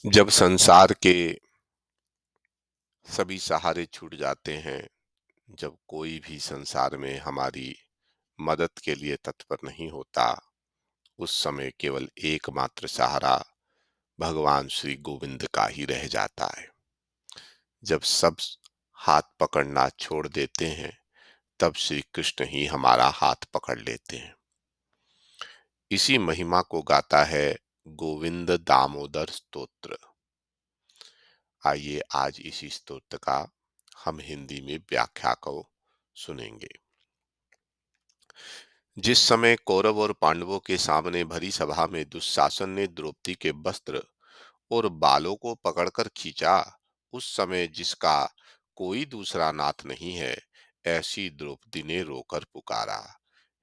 जब संसार के सभी सहारे छूट जाते हैं, जब कोई भी संसार में हमारी मदद के लिए तत्पर नहीं होता, उस समय केवल एकमात्र सहारा भगवान श्री गोविंद का ही रह जाता है। जब सब हाथ पकड़ना छोड़ देते हैं, तब श्री कृष्ण ही हमारा हाथ पकड़ लेते हैं। इसी महिमा को गाता है गोविंद दामोदर स्तोत्र। आइए आज इसी स्तोत्र का हम हिंदी में व्याख्या को सुनेंगे। जिस समय कौरव और पांडवों के सामने भरी सभा में दुशासन ने द्रौपदी के वस्त्र और बालों को पकड़कर खींचा, उस समय जिसका कोई दूसरा नाथ नहीं है, ऐसी द्रौपदी ने रोकर पुकारा,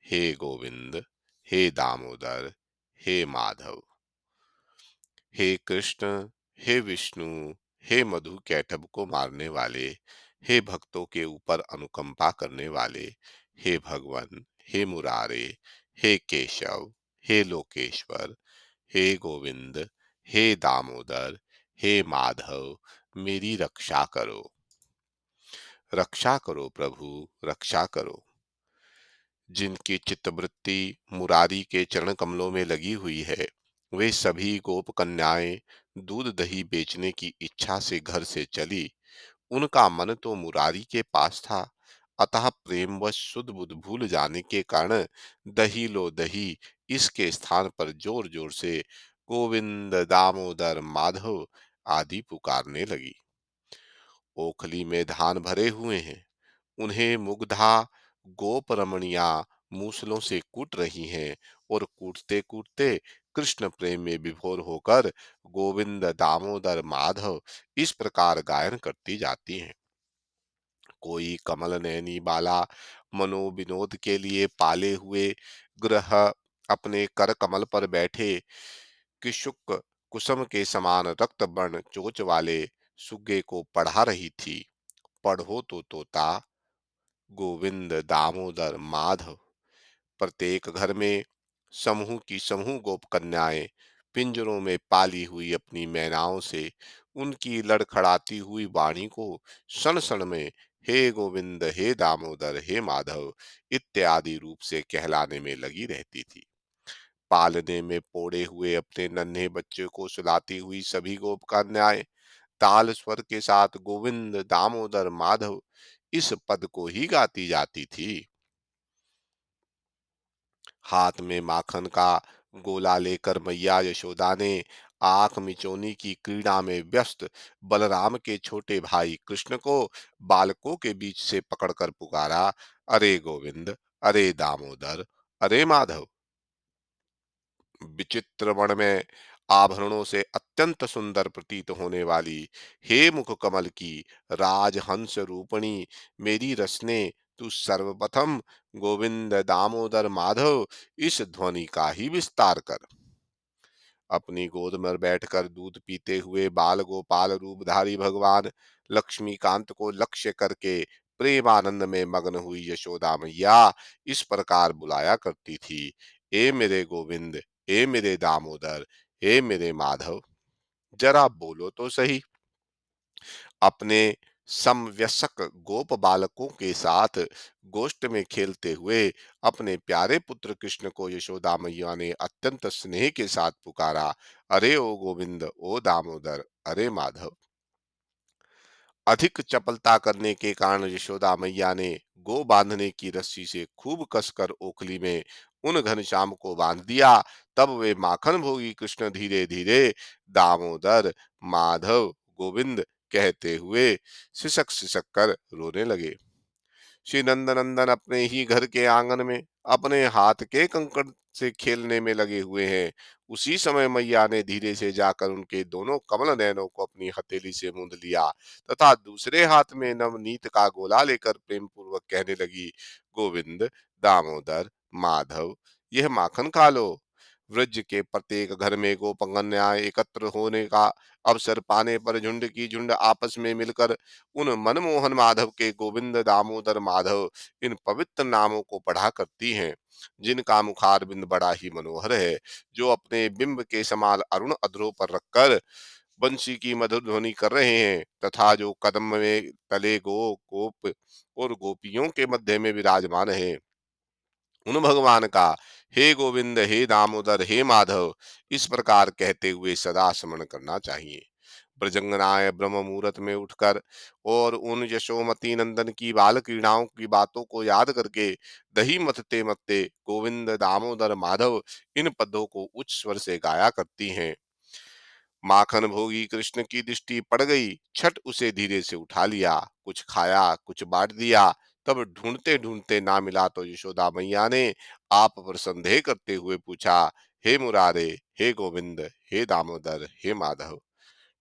हे गोविंद, हे दामोदर, हे माधव। हे कृष्ण, हे विष्णु, हे मधु कैटभ को मारने वाले, हे भक्तों के ऊपर अनुकंपा करने वाले, हे भगवन, हे मुरारे, हे केशव, हे लोकेश्वर, हे गोविंद, हे दामोदर, हे माधव, मेरी रक्षा करो। रक्षा करो प्रभु, रक्षा करो। जिनकी चित्तवृत्ति मुरारी के चरण कमलों में लगी हुई है, वे सभी गोप कन्याएं दूध दही बेचने की इच्छा से घर से चली। उनका मन तो मुरारी के पास था, अतः प्रेमवश सुध बुध भूल जाने के कारण दही लो दही इसके स्थान पर जोर जोर से गोविंद दामोदर माधव आदि पुकारने लगी। ओखली में धान भरे हुए हैं, उन्हें मुग्धा गोप रमणिया मूसलों से कूट रही हैं, और कूटते कूटते कृष्ण प्रेम में विभोर होकर गोविंद दामोदर माधव इस प्रकार गायन करती जाती हैं। कोई कमल नैनी बाला मनोविनोद के लिए पाले हुए ग्रह अपने कर कमल पर बैठे किशुक कुसुम के समान रक्त वर्ण चोच वाले सुग्गे को पढ़ा रही थी। पढ़ो तो तोता गोविंद दामोदर माधव। प्रत्येक घर में समूह की समूह गोप कन्याएं पिंजरों में पाली हुई अपनी मैनाओं से उनकी लड़खड़ाती हुई वाणी को क्षण क्षण में हे गोविंद, हे दामोदर, हे माधव इत्यादि रूप से कहलाने में लगी रहती थी। पालने में पोड़े हुए अपने नन्हे बच्चे को सुलाती हुई सभी गोप कन्याएं ताल स्वर के साथ गोविंद दामोदर माधव इस पद को ही गाती जाती थी। हाथ में माखन का गोला लेकर मैया यशोदा ने आंख मिचौनी की क्रीड़ा में व्यस्त बलराम के छोटे भाई कृष्ण को बालकों के बीच से पकड़कर पुकारा, अरे गोविंद, अरे दामोदर, अरे माधव। विचित्र वर्ण में आभरणों से अत्यंत सुंदर प्रतीत होने वाली हे मुख कमल की राजहंस रूपणी मेरी रसने, तू सर्वप्रथम गोविंद दामोदर माधव इस ध्वनि का ही विस्तार कर। अपनी गोद में बैठकर दूध पीते हुए बाल गोपाल रूपधारी भगवान लक्ष्मीकांत को लक्ष्य करके प्रेमानंद में मग्न हुई यशोदा मैया इस प्रकार बुलाया करती थी, ए मेरे गोविंद, ए मेरे दामोदर, हे मेरे माधव, जरा बोलो तो सही। अपने समवयस्क गोप बालकों के साथ गोष्ठ में खेलते हुए अपने प्यारे पुत्र कृष्ण को यशोदा मैया ने अत्यंत स्नेह के साथ पुकारा, अरे ओ गोविंद, ओ दामोदर, अरे माधव। अधिक चपलता करने के कारण यशोदा मैया ने गो बांधने की रस्सी से खूब कसकर ओखली में उन घनश्याम को बांध दिया। तब वे माखन भोगी कृष्ण धीरे धीरे दामोदर, माधव, गोविंद कहते हुए सिसक सिसक कर रोने लगे। श्री नंदनंदन अपने ही घर के आंगन में अपने हाथ के कंकड़ से खेलने में लगे हुए हैं। उसी समय मैया ने धीरे से जाकर उनके दोनों कमल नयनों को अपनी हथेली से मूंद लिया तथा दूसरे हाथ में नवनीत का गोला लेकर प्रेम पूर्वक कहने लगी, गोविंद, दामोदर, माधव, यह माखन खा लो। व्रज के प्रत्येक घर में गोपकन्याएं एकत्र होने का अवसर पाने पर झुंड की झुंड आपस में मिलकर उन मनमोहन माधव के गोविंद दामोदर माधव इन पवित्र नामों को पढ़ा करती हैं, जिनका मुखार बिंद बड़ा ही मनोहर है, जो अपने बिंब के समान अरुण अधरों पर रखकर बंसी की मधुर ध्वनि कर रहे हैं, तथा जो कदम में तले गोप और गोपियों के मध्य में विराजमान है, उन भगवान का हे गोविंद, हे दामोदर, हे माधव इस प्रकार कहते हुए सदा स्मरण करना चाहिए। ब्रजंगनाएं ब्रह्म मुहूर्त में उठकर और उन यशोमती नंदन की बाल क्रीड़ाओं की बातों को याद करके दही मथते मथते गोविंद, दामोदर, माधव इन पदों को उच्च स्वर से गाया करती हैं। माखन भोगी कृष्ण की दृष्टि पड़ गई, छठ उसे धीरे से उठा लिया, कुछ खाया, कुछ बांट दिया। तब ढूंढते ढूंढते ना मिला तो यशोदा मैया ने आप पर संदेह करते हुए पूछा, हे मुरारे, हे गोविंद, हे दामोदर, हे माधव,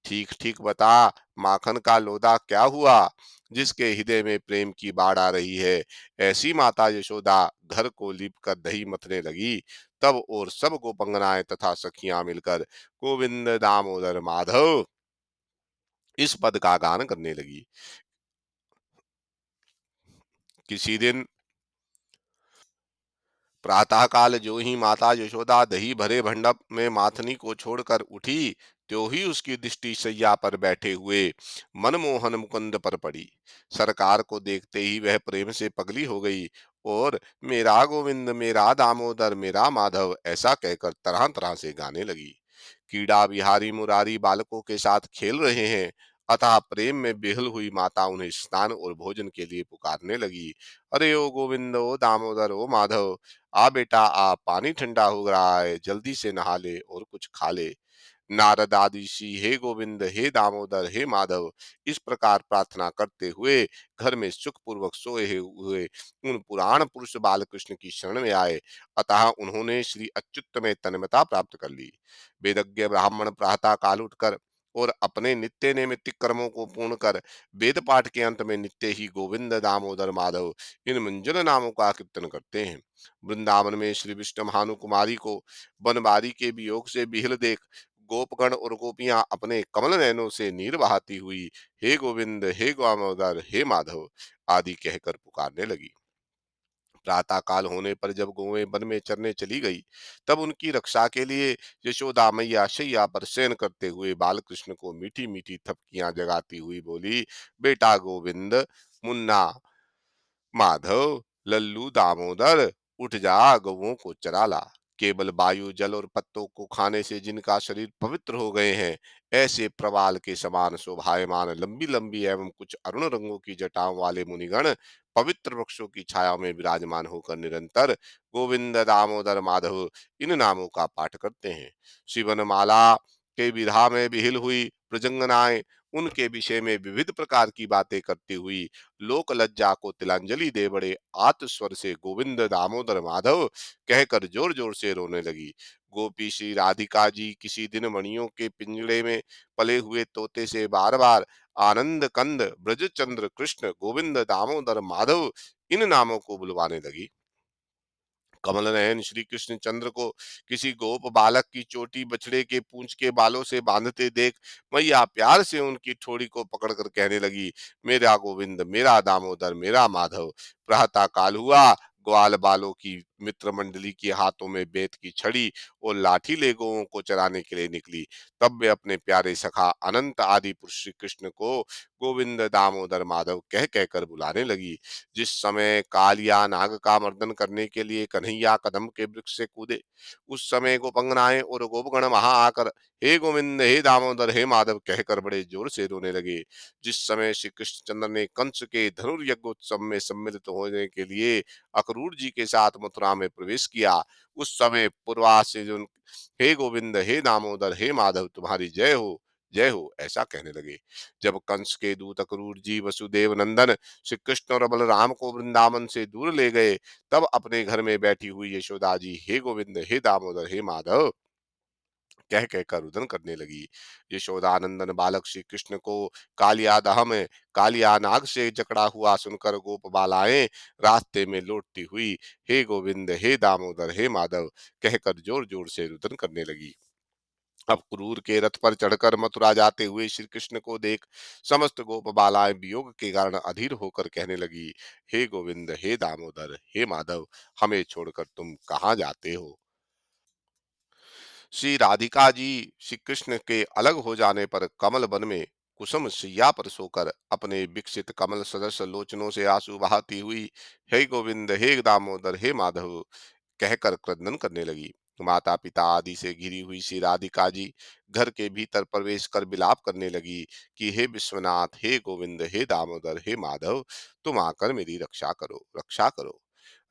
ठीक ठीक बता, माखन का लोदा क्या हुआ जिसके हृदय में प्रेम की बाढ़ आ रही है। ऐसी माता यशोदा घर को लीप कर दही मथने लगी। तब और सब गोपंगनाएं तथा सखियां मिलकर गोविंद, दामोदर, माधव इस पद का गान करने लगी। किसी दिन प्रातःकाल जो ही माता यशोदा दही भरे मंडप में माथनी को छोड़कर उठी, त्यों ही उसकी दृष्टि शैया पर बैठे हुए मनमोहन मुकुंद पर पड़ी। सरकार को देखते ही वह प्रेम से पगली हो गई और मेरा गोविंद, मेरा दामोदर, मेरा माधव ऐसा कहकर तरह तरह से गाने लगी। कीड़ा बिहारी मुरारी बालकों के साथ खेल रहे हैं, अतः प्रेम में बेहल हुई माता उन्हें स्नान और भोजन के लिए पुकारने लगी। अरे ओ गोविंद, ओ दामोदर, ओ माधव, आ बेटा आ, पानी ठंडा हो रहा है, जल्दी से नहा ले और कुछ खा ले। नारद आदि ऋषि हे गोविंद, हे दामोदर, हे माधव इस प्रकार प्रार्थना करते हुए घर में सुख पूर्वक सोए हुए उन पुराण पुरुष बाल कृष्ण की शरण में आए। अतः उन्होंने श्री अच्युत में तन्मयता प्राप्त कर ली। वेदज्ञ ब्राह्मण प्रातः काल उठकर और अपने नित्य नैमित्तिक कर्मों को पूर्ण कर वेद पाठ के अंत में नित्य ही गोविंद, दामोदर, माधव इन मंजन नामों का कीर्तन करते हैं। वृंदावन में श्री विष्णु भानु कुमारी को बनवारी के वियोग से बिहल देख गोपगण और गोपियां अपने कमल नयनों से नीर बहाती हुई हे गोविंद, हे दामोदर, हे माधव आदि कहकर पुकारने लगी। प्रातः काल होने पर जब गौएं वन में चरने चली गई, तब उनकी रक्षा के लिए यशोदा मैया शैया पर शयन करते हुए बालकृष्ण को मीठी मीठी थपकियां जगाती हुई बोली, बेटा गोविंद, मुन्ना, माधव, लल्लू, दामोदर उठ जा, गौओं को चरा ला। केवल वायु जल और पत्तों को खाने से जिनका शरीर पवित्र हो गए हैं, ऐसे प्रवाल के समान शोभायमान लंबी लंबी एवं कुछ अरुण रंगों की जटाओं वाले मुनिगण पवित्र वृक्षों की छाया में विराजमान होकर निरंतर गोविंद, दामोदर, माधव इन नामों का पाठ करते हैं। शिवन माला के विधा में विहिल हुई प्रजंगनाएं उनके विषय में विविध प्रकार की बातें करती हुई लोक लज्जा को तिलांजलि दे बड़े आत स्वर से गोविंद, दामोदर, माधव कहकर जोर जोर से रोने लगी। गोपी श्री राधिका जी किसी दिन मणियों के पिंजड़े में पले हुए तोते से बार बार आनंद कंद ब्रजचंद्र कृष्ण गोविंद, दामोदर, माधव इन नामों को बुलवाने लगी। कमल नयन श्री कृष्ण चंद्र को किसी गोप बालक की चोटी बछड़े के पूंछ के बालों से बांधते देख मैया प्यार से उनकी ठोड़ी को पकड़कर कहने लगी, मेरा गोविंद, मेरा दामोदर, मेरा माधव। प्रातः काल हुआ, ग्वाल बालों की मित्र मंडली के हाथों में बेत की छड़ी और लाठी ले गौओं को चराने के लिए निकली। तब वे अपने प्यारे सखा अनंत आदि पुरुष श्री कृष्ण को गोविंद, दामोदर, माधव कह कहकर बुलाने लगी। जिस समय कालिया नाग का मर्दन करने के लिए कन्हैया कदम के वृक्ष से कूदे, उस समय गोपंगनाएं और गोपगण वहां आकर हे गोविंद, हे दामोदर, हे माधव कहकर बड़े जोर से रोने लगे। जिस समय श्री कृष्णचंद्र ने कंस के धनुर्यज्ञोत्सव में सम्मिलित होने के लिए अक्रूर जी के साथ मथुरा में प्रवेश किया, उस समय पूर्वा से जो हे गोविंद, हे दामोदर, हे माधव तुम्हारी जय हो, जय हो ऐसा कहने लगे। जब कंस के दूत अक्रूर जी वसुदेव नंदन श्री कृष्ण और बलराम को वृंदावन से दूर ले गए, तब अपने घर में बैठी हुई यशोदा जी हे गोविंद, हे दामोदर, हे माधव कह कहकर रुदन करने लगी। यशोदानंदन बालक श्री कृष्ण को कालिया दह में कालिया नाग से जकड़ा हुआ सुनकर गोप बालाएं रास्ते में लौटती हुई हे गोविंद, हे दामोदर, हे माधव कहकर जोर जोर से रुदन करने लगी। अब क्रूर के रथ पर चढ़कर मथुरा जाते हुए श्री कृष्ण को देख समस्त गोप बालाएं वियोग के कारण अधीर होकर कहने लगी, हे गोविंद, हे दामोदर, हे माधव हमें छोड़कर तुम कहाँ जाते हो। श्री राधिका जी श्री कृष्ण के अलग हो जाने पर कमल वन में कुसुम शैया पर सोकर अपने विकसित कमल सदृश लोचनों से आंसू बहाती हुई हे गोविंद हे दामोदर हे माधव कहकर क्रंदन करने लगी। माता पिता आदि से घिरी हुई श्री राधिका जी घर के भीतर प्रवेश कर विलाप करने लगी कि हे विश्वनाथ हे गोविंद हे दामोदर हे माधव, तुम आकर मेरी रक्षा करो रक्षा करो।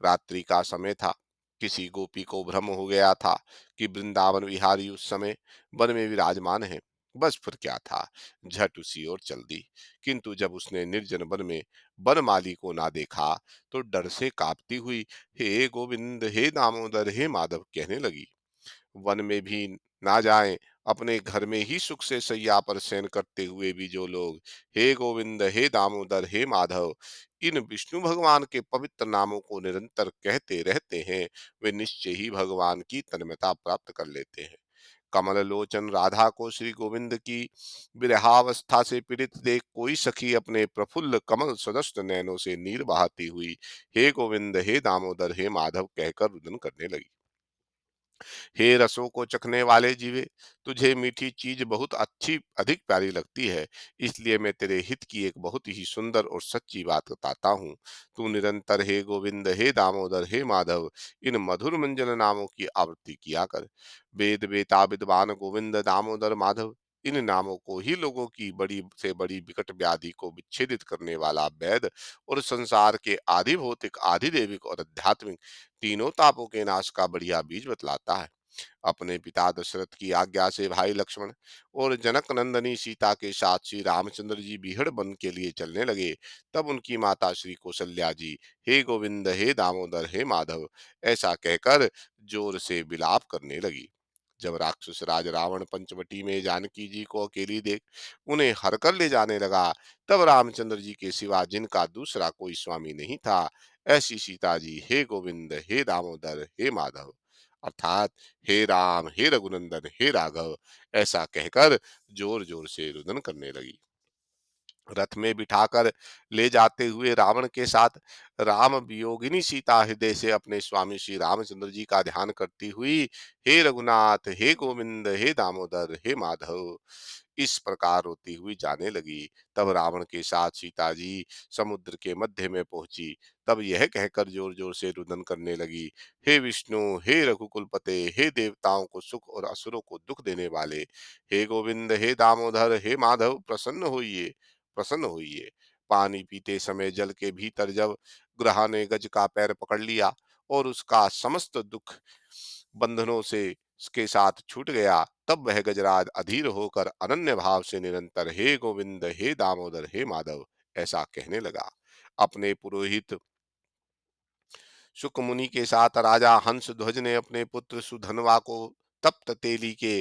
रात्रि का समय था। किसी गोपी को भ्रम हो गया था कि वृंदावन विहारी उस समय वन में विराजमान है। बस फिर क्या था, झट उसी ओर चल दी। किंतु जब उसने निर्जन वन में बनमाली को ना देखा तो डर से कांपती हुई हे गोविंद हे दामोदर हे माधव कहने लगी। वन में भी ना जाएं, अपने घर में ही सुख से शैया पर शयन करते हुए भी जो लोग हे गोविंद हे दामोदर हे माधव इन विष्णु भगवान के पवित्र नामों को निरंतर कहते रहते हैं, वे निश्चय ही भगवान की तन्मयता प्राप्त कर लेते हैं। कमल लोचन राधा को श्री गोविंद की विरहावस्था से पीड़ित देख कोई सखी अपने प्रफुल्ल कमल सदस्य नयनों से नीर बहाती हुई हे गोविंद हे दामोदर हे माधव कहकर रुदन करने लगी। हे रसों को चखने वाले जीवे, तुझे मीठी चीज बहुत अच्छी अधिक प्यारी लगती है, इसलिए मैं तेरे हित की एक बहुत ही सुंदर और सच्ची बात बताता हूँ। तू निरंतर हे गोविंद हे दामोदर हे माधव इन मधुर मंजन नामों की आवृत्ति किया कर। वेद वेता विद्वान गोविंद दामोदर माधव इन नामों को ही लोगों की बड़ी से बड़ी विकट व्याधि को विच्छेदित करने वाला वैद और संसार के आधि भौतिक आधि देविक और आध्यात्मिक तीनों तापों के नाश का बढ़िया बीज बतलाता है। अपने पिता दशरथ की आज्ञा से भाई लक्ष्मण और जनक नंदनी सीता के साथ श्री रामचंद्र जी बीहड़ वन के लिए चलने लगे। तब उनकी माता श्री कौशल्या जी हे गोविंद हे दामोदर हे माधव ऐसा कहकर जोर से विलाप करने लगी। जब राक्षस राज रावण पंचवटी में जानकी जी को अकेली देख उन्हें हर कर ले जाने लगा, तब रामचंद्र जी के सिवा जिनका दूसरा कोई स्वामी नहीं था, ऐसी सीता जी हे गोविंद हे दामोदर हे माधव अर्थात हे राम हे रघुनंदन हे राघव ऐसा कहकर जोर जोर से रुदन करने लगी। रथ में बिठाकर ले जाते हुए रावण के साथ राम वियोगिनी सीता हृदय से अपने स्वामी श्री रामचंद्र जी का ध्यान करती हुई हे रघुनाथ हे गोविंद हे दामोदर हे माधव इस प्रकार रोती हुई जाने लगी। तब रावण के साथ सीता जी समुद्र के मध्य में पहुंची। तब यह कहकर जोर जोर से रुदन करने लगी हे विष्णु हे रघुकुलपते हे देवताओं को सुख और असुरों को दुख देने वाले हे गोविंद हे दामोदर हे माधव प्रसन्न होइए प्रसन्न होइए। पानी पीते समय जल के भीतर जब ग्रहा ने गज का पैर पकड़ लिया और उसका समस्त दुख बंधनों से के साथ छूट गया, तब वह गजराज अधीर होकर अनन्य भाव से निरंतर हे गोविंद हे दामोदर हे माधव ऐसा कहने लगा। अपने पुरोहित शुक मुनि के साथ राजा हंस ध्वज ने अपने पुत्र सुधनवा को तप्त तेली के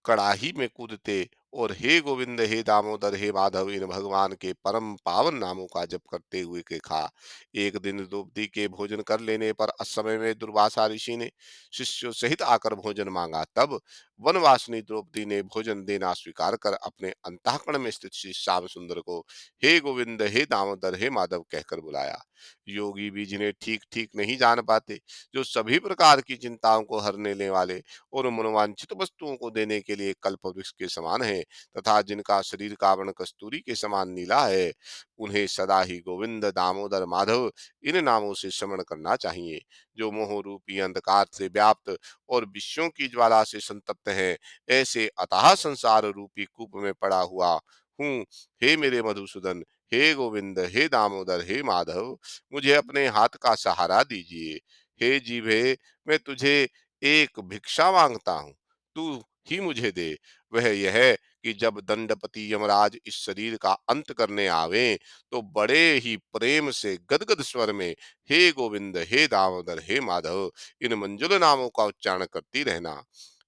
कड़ाही में कूदते और हे गोविंद हे दामोदर हे माधव इन भगवान के परम पावन नामों का जप करते हुए देखा। एक दिन द्रौपदी के भोजन कर लेने पर असमय में दुर्वासा ऋषि ने शिष्यों सहित आकर भोजन मांगा। तब वनवासिनी द्रौपदी ने भोजन देना स्वीकार कर अपने अंतःकरण में स्थित श्री श्याम सुंदर को हे गोविंद हे दामोदर हे माधव कहकर बुलाया। योगी भी जिन्हें ठीक ठीक नहीं जान पाते, जो सभी प्रकार की चिंताओं को हरने ले वाले और मनोवांछित वस्तुओं को देने के लिए कल्प वृक्ष के समान है तथा जिनका शरीर का वर्ण कस्तूरी के समान नीला है, उन्हें सदा ही गोविंद दामोदर माधव इन नामों से स्मरण करना चाहिए। जो मोह रूपी अंधकार से व्याप्त और विषयों की ज्वाला से संतप्त है, ऐसे अतः संसार रूपी कूप में पड़ा हुआ हूँ। हे मेरे मधुसूदन हे गोविंद हे दामोदर हे माधव मुझे अपने हाथ का सहारा दीजिए। हे जीवे मैं तुझे एक भिक्षा मांगता हूँ, तू ही मुझे दे। वह यह कि जब दंडपति यमराज इस शरीर का अंत करने आवे तो बड़े ही प्रेम से गदगद स्वर में हे गोविंद हे दामोदर हे माधव इन मंजुल नामों का उच्चारण करती रहना।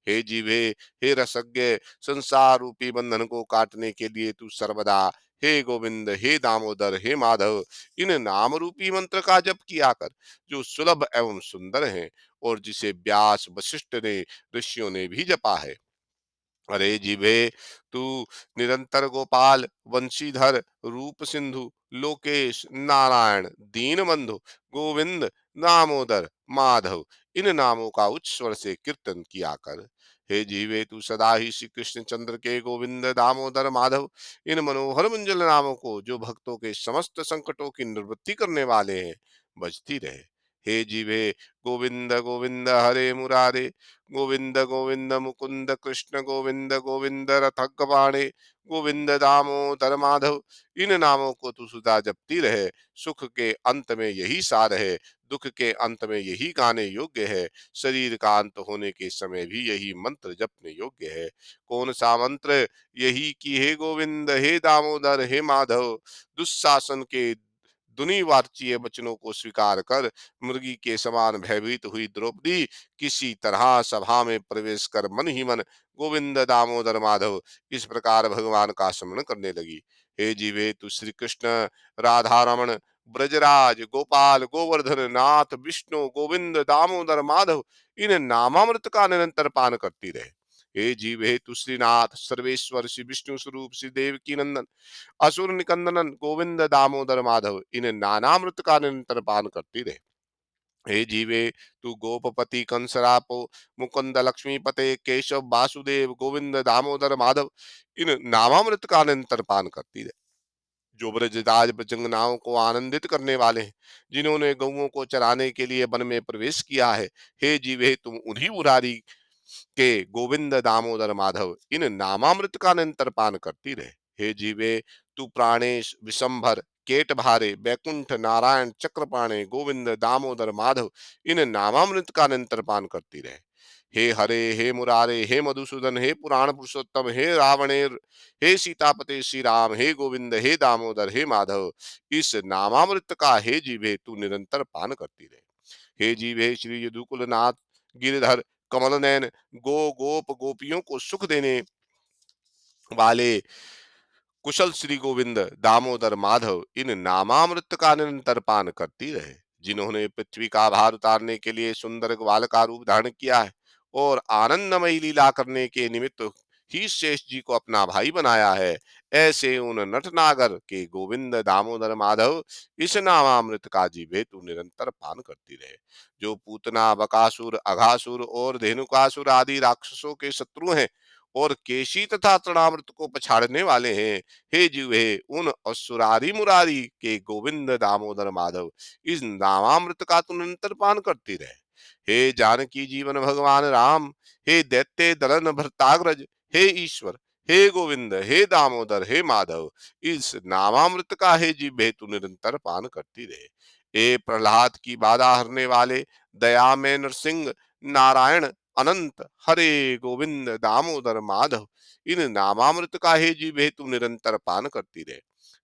हे जीवे हे रसज्ञ संसार रूपी बंधन को काटने के लिए तू सर्वदा हे गोविंद हे दामोदर हे माधव इन नाम रूपी मंत्र का जप किया कर, जो सुलभ एवं सुंदर है और जिसे व्यास वशिष्ठ ने ऋषियों ने भी जपा है। अरे जिभे तू निरंतर गोपाल वंशीधर रूप सिंधु लोकेश नारायण दीन बंधु गोविंद दामोदर माधव इन नामों का उच्च स्वर से कीर्तन किया कर। हे जीवे, तू सदा ही श्री कृष्ण चंद्र के गोविंद दामोदर माधव इन मनोहर मंजल नामों को, जो भक्तों के समस्त संकटों की निवृत्ति करने वाले हैं, बजती रहे। हे जीवे, गोविंद गोविंद हरे मुरारे, गोविंद गोविंद मुकुंद कृष्ण, गोविंद गोविंद रथगवाणे, गोविंद दामोदर माधव, इन नामों को तू सुधा जपती रहे। सुख के अंत में यही सार है, दुख के अंत में यही गाने योग्य है, शरीर का अंत होने के समय भी यही मंत्र जपने योग्य है। कौन सा मंत्र? यही कि हे गोविंद, हे दामोदर, हे माधव, दुशासन के दुनिवार्चीय वचनों को स्वीकार कर मुर्गी के समान भयभीत हुई द्रौपदी किसी तरह सभा में प्रवेश कर मन ही मन गोविंद दामोदर माधव इस प्रकार भगवान का स्मरण करने लगी। हे जीवे, तू श्री कृष्ण, राधा रमण, ब्रजराज, गोपाल, गोवर्धन, नाथ, विष्णु, गोविंद, दामोदर, माधव, इन नामामृत का निरंतर पान करती रहे। हे जीवे, तू श्रीनाथ, सर्वेश्वर, श्री विष्णु स्वरूप, श्री देवकी नंदन, असुर निकंदन, गोविंद, दामोदर, माधव, इन नानामृत का निरंतर पान करती रहे। हे जीवे, तू गोपपति, कंसरापो, मुकुंद, लक्ष्मीपते, केशव, वासुदेव, गोविंद, दामोदर, माधव, इन नामामृत का निरंतर पान करती रहे। जो ब्रजराज भुजंगनाओं को आनंदित करने वाले हैं, जिन्होंने गौओं को चराने के लिए वन में प्रवेश किया है, हे जीवे, तुम उन्हीं मुरारी के गोविंद, दामोदर, माधव, इन नामामृत का निरंतर पान करती रहे। हे जीवे, तू प्राणेश, विशंभर, केट भारे, बैकुंठ, नारायण, चक्रपाणे, गोविंद, दामोदर, माधव, इन नामामृत का निरंतर पान करती रहे। हे हरे, हे मुरारे, हे मधुसूदन, हे पुराण पुरुषोत्तम, हे रावणेर, हे सीतापते श्री राम, हे गोविंद, हे दामोदर, हे माधव, इस नामामृत का हे जीवे तू निरंतर पान करती रहे। हे जीवे, श्री यदुकुल नाथ, गिरधर, कमल नयन, गोप गोपियों को सुख देने वाले कुशल श्री गोविंद, दामोदर, माधव, इन नामामृत का निरंतर पान करती रहे। जिन्होंने पृथ्वी का भार उतारने के लिए सुंदर ग्वाल का रूप धारण किया है और आनंदमयी लीला करने के निमित्त ही शेष जी को अपना भाई बनाया है, ऐसे उन नटनागर के गोविंद, दामोदर, माधव, इस नामामृत का जीवे तू निरंतर पान करती रहे। जो पूतना, बकासुर, अघासुर और धेनुकासुर आदि राक्षसों के शत्रु हैं और केशी तथा तृणामृत को पछाड़ने वाले हैं, हे जीवे, उन असुरारी मुरारी के गोविंद, दामोदर, माधव, इस नामामृत का तू निरंतर पान करती रहे। हे जानकी जीवन भगवान राम, हे दैत्य दलन भरताग्रज, हे ईश्वर, हे गोविंद, हे दामोदर, हे माधव, इस नामामृत का हे जीवे तू निरंतर पान करती रहे। हे प्रहलाद की बाधा हरने वाले, दया में नरसिंह, नारायण अनंत, हरे गोविंद, दामोदर, माधव, इन नामामृत का हे जीवे तू निरंतर पान करती रहे।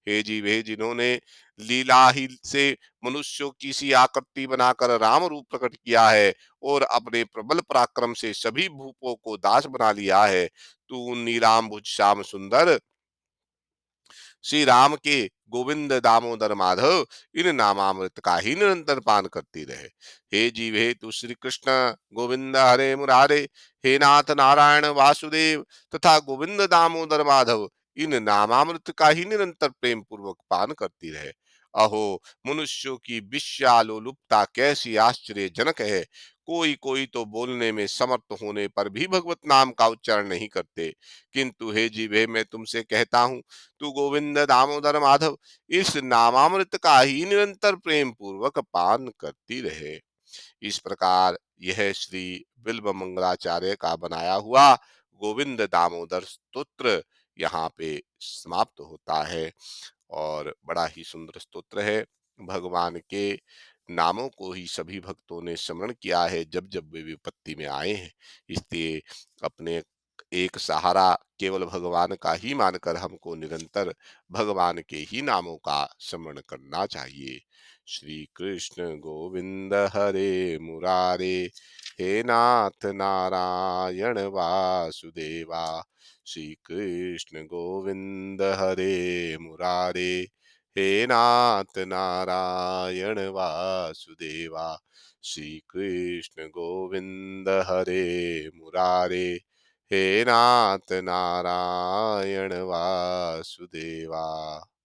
हे जीवे, जिन्होंने लीला ही से मनुष्यों की सी आकृति बनाकर राम रूप प्रकट किया है और अपने प्रबल पराक्रम से सभी भूपों को दास बना लिया है, तू नीलाम भुज श्याम सुंदर श्री राम के गोविंद, दामोदर, माधव, इन नामामृत का ही निरंतर पान करती रहे। हे जीव, हे तू श्री कृष्ण, गोविंद हरे मुरारे, हे नाथ नारायण वासुदेव तथा गोविंद, दामोदर, माधव, इन नामामृत का ही निरंतर प्रेम पूर्वक पान करती रहे। अहो, मनुष्यों की विश्यालोलुपता कैसी आश्चर्यजनक है। कोई कोई तो बोलने में समर्थ होने पर भी भगवत नाम का उच्चारण नहीं करते, किंतु हे जीवे, मैं तुमसे कहता हूँ, तू गोविंद, दामोदर, माधव, इस नामामृत का ही निरंतर प्रेम पूर्वक पान करती रहे। इस प्रकार यह श्री बिल्व मंगलाचार्य का बनाया हुआ गोविंद दामोदर स्तोत्र यहाँ पे समाप्त होता है। और बड़ा ही सुंदर स्तोत्र है। भगवान के नामों को ही सभी भक्तों ने स्मरण किया है जब जब वे विपत्ति में आए हैं। इसलिए अपने एक सहारा केवल भगवान का ही मानकर हमको निरंतर भगवान के ही नामों का स्मरण करना चाहिए। श्री कृष्ण गोविंद हरे मुरारे, हे नाथ नारायण वासुदेवा, श्री कृष्ण गोविंद हरे मुरारे, हे नाथ नारायण वासुदेवा, श्री कृष्ण गोविंद हरे मुरारे, हे नाथ नारायण वासुदेवा।